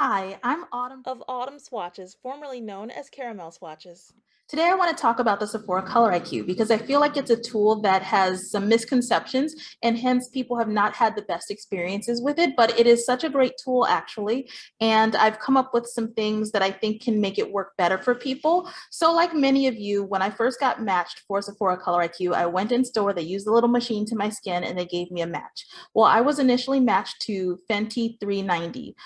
Hi, I'm Autumn. Of Autumn Swatches, formerly known as Caramel Swatches. Today, I want to talk about the Sephora Color IQ because I feel like it's a tool that has some misconceptions and hence people have not had the best experiences with it. But it is such a great tool, actually. And I've come up with some things that I think can make it work better for people. So, like many of you, when I first got matched for Sephora Color IQ, I went in store, they used the little machine to my skin, and they gave me a match. Well, I was initially matched to Fenty 390,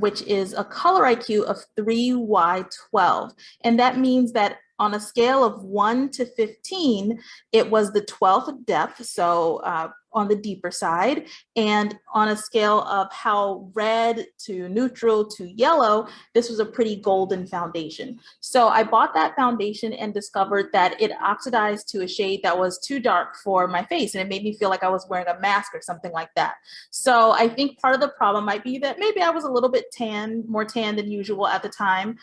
which is a color IQ of 3Y12. And that means that on a scale of 1 to 15, it was the 12th depth, so on the deeper side. And on a scale of how red to neutral to yellow, this was a pretty golden foundation. So I bought that foundation and discovered that it oxidized to a shade that was too dark for my face. And it made me feel like I was wearing a mask or something like that. So I think part of the problem might be that maybe I was a little bit more tan than usual at the time.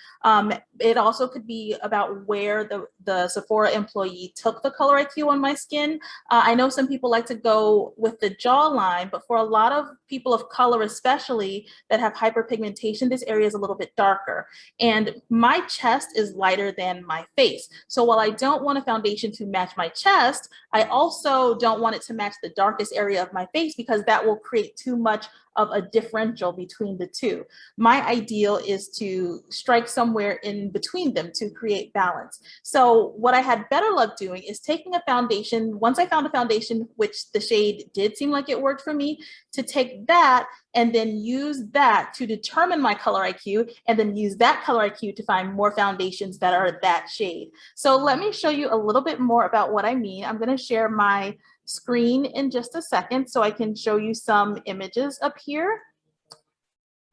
It also could be about where the Sephora employee took the color IQ on my skin. I know some people like to go with the jawline, but for a lot of people of color, especially that have hyperpigmentation, this area is a little bit darker. And my chest is lighter than my face. So while I don't want a foundation to match my chest, I also don't want it to match the darkest area of my face because that will create too much of a differential between the two. My ideal is to strike somewhere in between them to create balance. So what I had better luck doing is taking a foundation. Once I found a foundation, which the shade did seem like it worked for me, to take that and then use that to determine my color IQ, and then use that color IQ to find more foundations that are that shade. So let me show you a little bit more about what I mean. I'm going to share my screen in just a second so I can show you some images up here.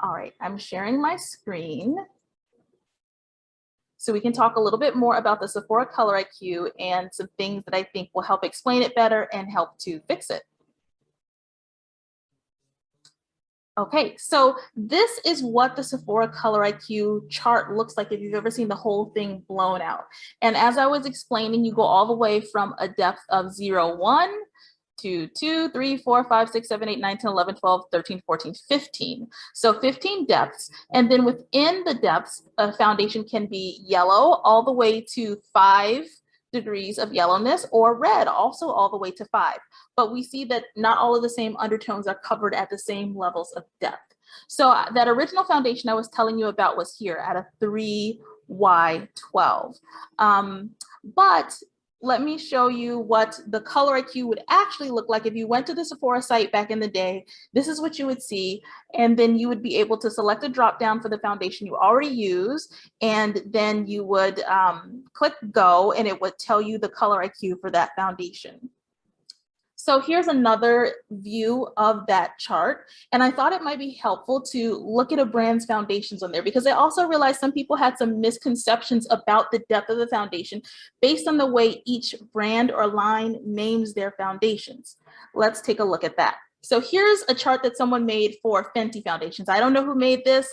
All right, I'm sharing my screen so we can talk a little bit more about the Sephora Color IQ and some things that I think will help explain it better and help to fix it. Okay, so this is what the Sephora Color IQ chart looks like if you've ever seen the whole thing blown out. And as I was explaining, you go all the way from a depth of 0, 1, to 2, 3, 4, 5, 6, 7, 8, 9, 10, 11, 12, 13, 14, 15. So 15 depths. And then within the depths, a foundation can be yellow all the way to 5 degrees of yellowness, or red also all the way to 5. But we see that not all of the same undertones are covered at the same levels of depth. So that original foundation I was telling you about was here at a 3Y12. But let me show you what the color IQ would actually look like if you went to the Sephora site back in the day. This is what you would see, and then you would be able to select a drop down for the foundation you already use, and then you would click go, and it would tell you the color IQ for that foundation. So here's another view of that chart. And I thought it might be helpful to look at a brand's foundations on there because I also realized some people had some misconceptions about the depth of the foundation based on the way each brand or line names their foundations. Let's take a look at that. So here's a chart that someone made for Fenty foundations. I don't know who made this.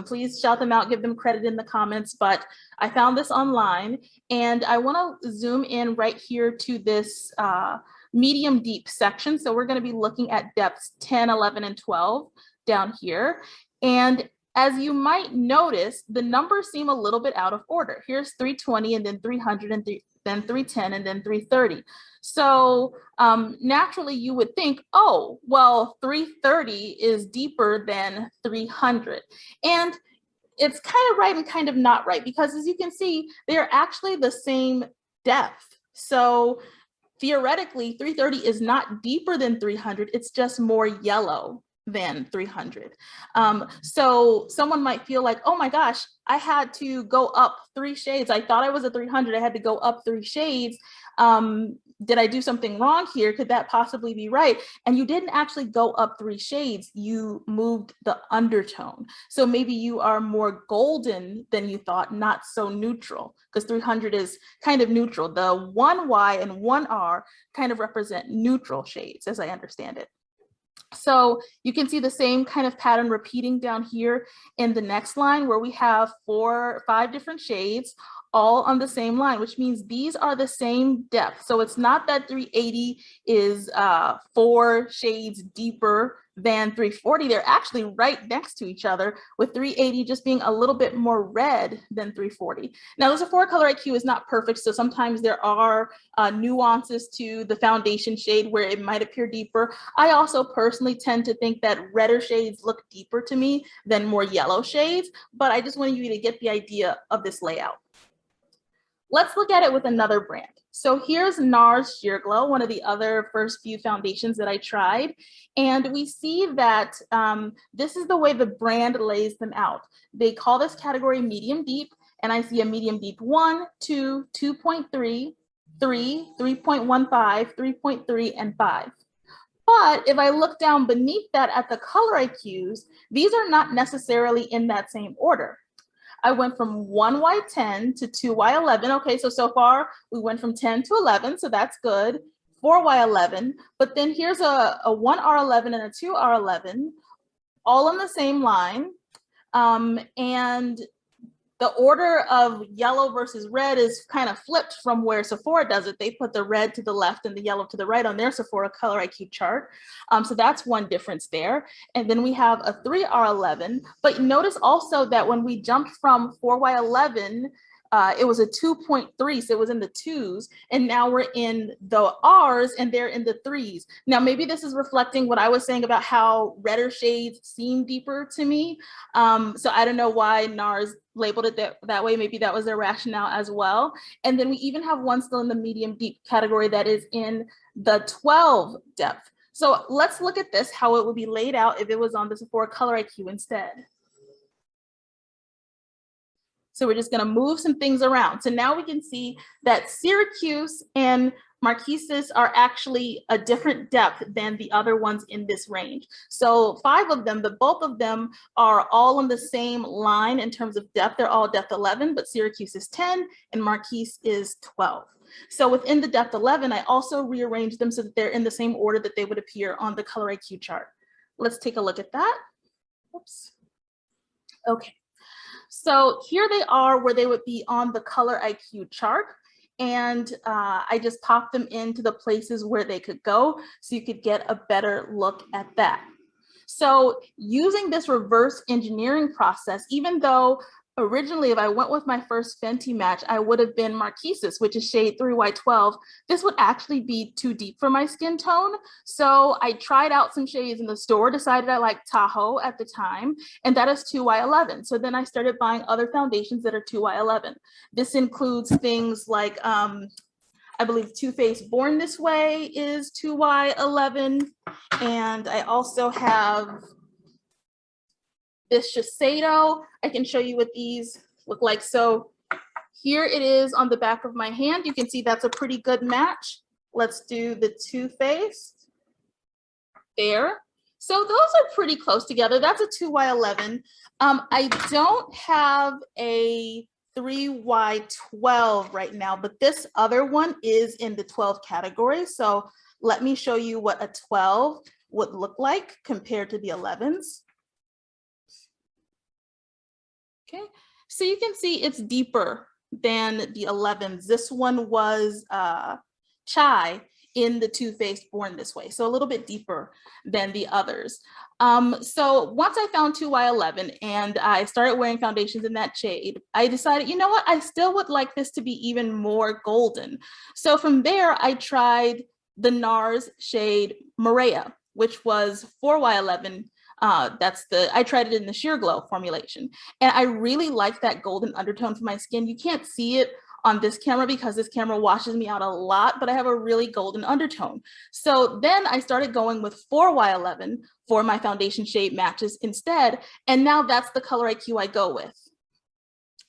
Please shout them out, give them credit in the comments, but I found this online and I want to zoom in right here to this medium deep section. So we're going to be looking at depths 10, 11, and 12 down here. And as you might notice, the numbers seem a little bit out of order. Here's 320 and then 300 and then 310 and then 330. So naturally you would think, oh, well, 330 is deeper than 300. And it's kind of right and kind of not right because as you can see, they're actually the same depth. So theoretically, 330 is not deeper than 300, it's just more yellow than 300. So someone might feel like, oh my gosh, I had to go up 3 shades. I thought I was a 300, I had to go up 3 shades. Did I do something wrong here? Could that possibly be right? And you didn't actually go up 3 shades, you moved the undertone. So maybe you are more golden than you thought, not so neutral, because 300 is kind of neutral. The 1Y and 1R kind of represent neutral shades, as I understand it. So you can see the same kind of pattern repeating down here in the next line where we have 5 different shades all on the same line, which means these are the same depth. So it's not that 380 is 4 shades deeper than 340. They're actually right next to each other, with 380 just being a little bit more red than 340. Now, the Sephora Color IQ is not perfect, so sometimes there are nuances to the foundation shade where it might appear deeper. I also personally tend to think that redder shades look deeper to me than more yellow shades, but I just wanted you to get the idea of this layout. Let's look at it with another brand. So here's NARS Sheer Glow, one of the other first few foundations that I tried. And we see that this is the way the brand lays them out. They call this category medium deep, and I see a medium deep 1, 2, 2.3, 3, 3.15, 3.3, and 5. But if I look down beneath that at the color IQs, these are not necessarily in that same order. I went from 1Y10 to 2Y11. Okay, so far we went from 10 to 11, so that's good. 4Y11, but then here's a 1R11 and a 2R11, all on the same line. And the order of yellow versus red is kind of flipped from where Sephora does it. They put the red to the left and the yellow to the right on their Sephora Color IQ chart. So that's one difference there. And then we have a 3R11, but notice also that when we jumped from 4Y11, it was a 2.3, so it was in the 2s, and now we're in the R's and they're in the 3s. Now, maybe this is reflecting what I was saying about how redder shades seem deeper to me. So I don't know why NARS labeled it that way. Maybe that was their rationale as well. And then we even have one still in the medium deep category that is in the 12 depth. So let's look at this, how it would be laid out if it was on the Sephora Color IQ instead. So we're just going to move some things around. So now we can see that Syracuse and Myiesha are actually a different depth than the other ones in this range. So 5 of them, both of them are all on the same line in terms of depth. They're all depth 11, but Syracuse is 10 and Myiesha is 12. So within the depth 11, I also rearranged them so that they're in the same order that they would appear on the Color IQ chart. Let's take a look at that. Oops. Okay. So here they are where they would be on the Color IQ chart. And I just popped them into the places where they could go so you could get a better look at that. So using this reverse engineering process, even though originally if I went with my first Fenty match, I would have been Myiesha, which is shade 3Y12. This would actually be too deep for my skin tone. So I tried out some shades in the store, decided I liked Tahoe at the time, and that is 2Y11. So then I started buying other foundations that are 2Y11. This includes things like, I believe Too Faced Born This Way is 2Y11. And I also have this Shiseido. I can show you what these look like. So here it is on the back of my hand. You can see that's a pretty good match. Let's do the Too Faced there. So those are pretty close together. That's a 2Y11. I don't have a 3Y12 right now, but this other one is in the 12 category. So let me show you what a 12 would look like compared to the 11s. Okay, so you can see it's deeper than the 11s. This one was Chai in the Too Faced Born This Way, so a little bit deeper than the others. So once I found 2Y11 and I started wearing foundations in that shade, I decided, you know what, I still would like this to be even more golden. So from there, I tried the NARS shade Maria, which was 4Y11. I tried it in the Sheer Glow formulation. And I really like that golden undertone for my skin. You can't see it on this camera because this camera washes me out a lot, but I have a really golden undertone. So then I started going with 4Y11 for my foundation shade matches instead. And now that's the color IQ I go with.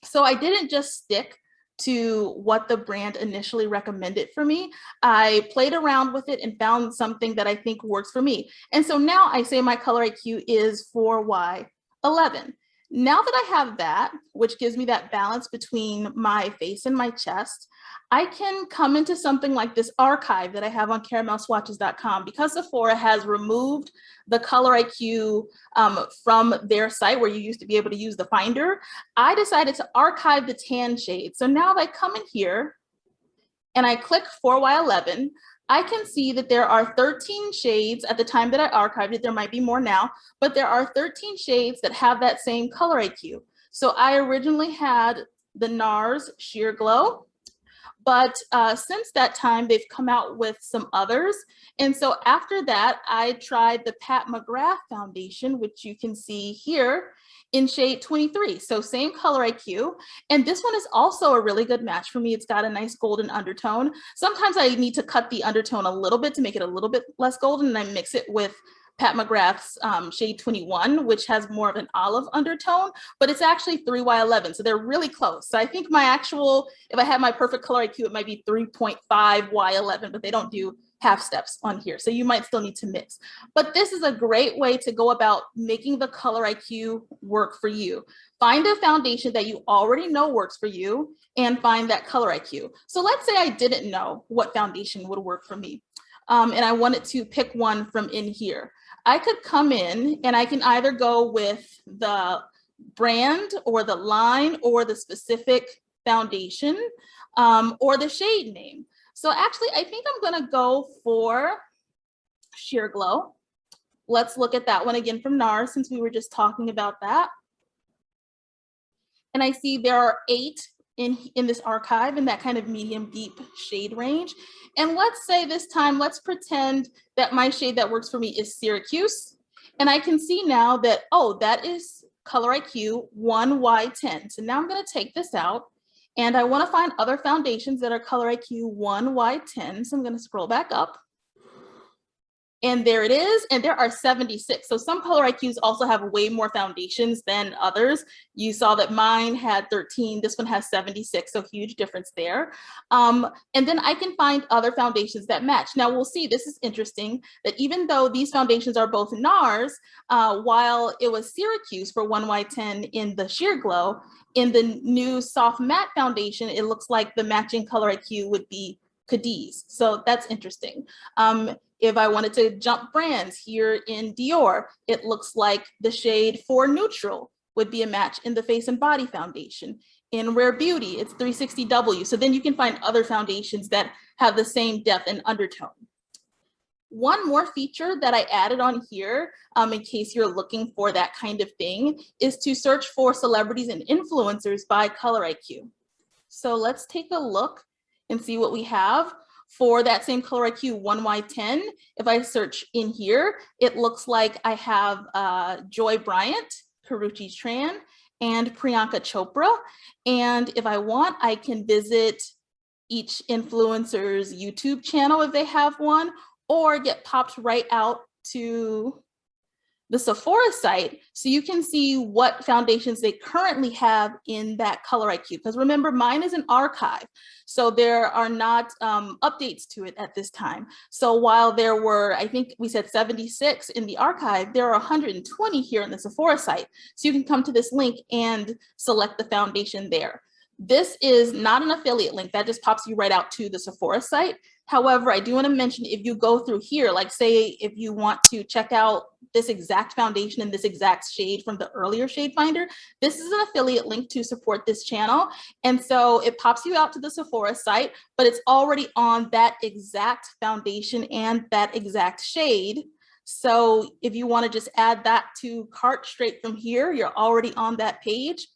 So I didn't just stick to what the brand initially recommended for me. I played around with it and found something that I think works for me. And so now I say my color IQ is 4Y11. Now that I have that, which gives me that balance between my face and my chest, I can come into something like this archive that I have on caramelswatches.com. Because Sephora has removed the color IQ from their site where you used to be able to use the finder, I decided to archive the tan shade. So now if I come in here and I click 4Y11, I can see that there are 13 shades at the time that I archived it. There might be more now, but there are 13 shades that have that same color IQ. So I originally had the NARS Sheer Glow, but since that time, they've come out with some others. And so after that, I tried the Pat McGrath foundation, which you can see here in shade 23. So same color IQ. And this one is also a really good match for me. It's got a nice golden undertone. Sometimes I need to cut the undertone a little bit to make it a little bit less golden, and I mix it with Pat McGrath's shade 21, which has more of an olive undertone, but it's actually 3Y11. So they're really close. So I think my actual, if I had my perfect color IQ, it might be 3.5Y11, but they don't do half steps on here. So you might still need to mix. But this is a great way to go about making the color IQ work for you. Find a foundation that you already know works for you and find that color IQ. So let's say I didn't know what foundation would work for me. And I wanted to pick one from in here. I could come in and I can either go with the brand or the line or the specific foundation or the shade name. So actually, I think I'm gonna go for Sheer Glow. Let's look at that one again from NARS since we were just talking about that. And I see there are 8 in this archive in that kind of medium deep shade range. And let's say this time, let's pretend that my shade that works for me is Syracuse. And I can see now that, oh, that is color IQ 1Y10. So now I'm gonna take this out and I wanna find other foundations that are color IQ 1Y10. So I'm gonna scroll back up. And there it is, and there are 76. So some color IQs also have way more foundations than others. You saw that mine had 13, this one has 76, so huge difference there. And then I can find other foundations that match. Now we'll see, this is interesting, that even though these foundations are both NARS, while it was Syracuse for 1Y10 in the Sheer Glow, in the new Soft Matte foundation, it looks like the matching color IQ would be Cadiz. So that's interesting. If I wanted to jump brands here in Dior, it looks like the shade for Neutral would be a match in the Face and Body foundation. In Rare Beauty, it's 360W. So then you can find other foundations that have the same depth and undertone. One more feature that I added on here, in case you're looking for that kind of thing, is to search for celebrities and influencers by color IQ. So let's take a look and see what we have. For that same color IQ 1Y10, if I search in here, it looks like I have Joy Bryant, Karuchi Tran, and Priyanka Chopra. And if I want, I can visit each influencer's YouTube channel if they have one, or get popped right out to the Sephora site so you can see what foundations they currently have in that color IQ. Because remember, mine is an archive, so there are not updates to it at this time. So while there were, I think we said 76 in the archive, there are 120 here in the Sephora site. So you can come to this link and select the foundation there. This is not an affiliate link, that just pops you right out to the Sephora site. However, I do want to mention, if you go through here, like say if you want to check out this exact foundation and this exact shade from the earlier shade finder, this is an affiliate link to support this channel. And so it pops you out to the Sephora site, but it's already on that exact foundation and that exact shade. So if you want to just add that to cart straight from here, you're already on that page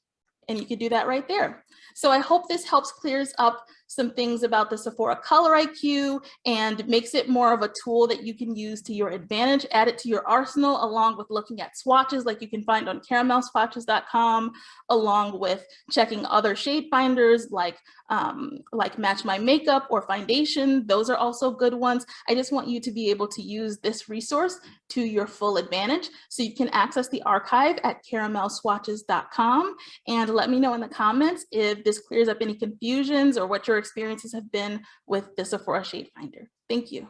and you can do that right there. So I hope this helps clears up some things about the Sephora Color IQ and makes it more of a tool that you can use to your advantage, add it to your arsenal, along with looking at swatches like you can find on caramelswatches.com, along with checking other shade finders like Match My Makeup or Foundation. Those are also good ones. I just want you to be able to use this resource to your full advantage. So you can access the archive at caramelswatches.com, and let me know in the comments if this clears up any confusions or what your experiences have been with the Sephora Shade Finder. Thank you.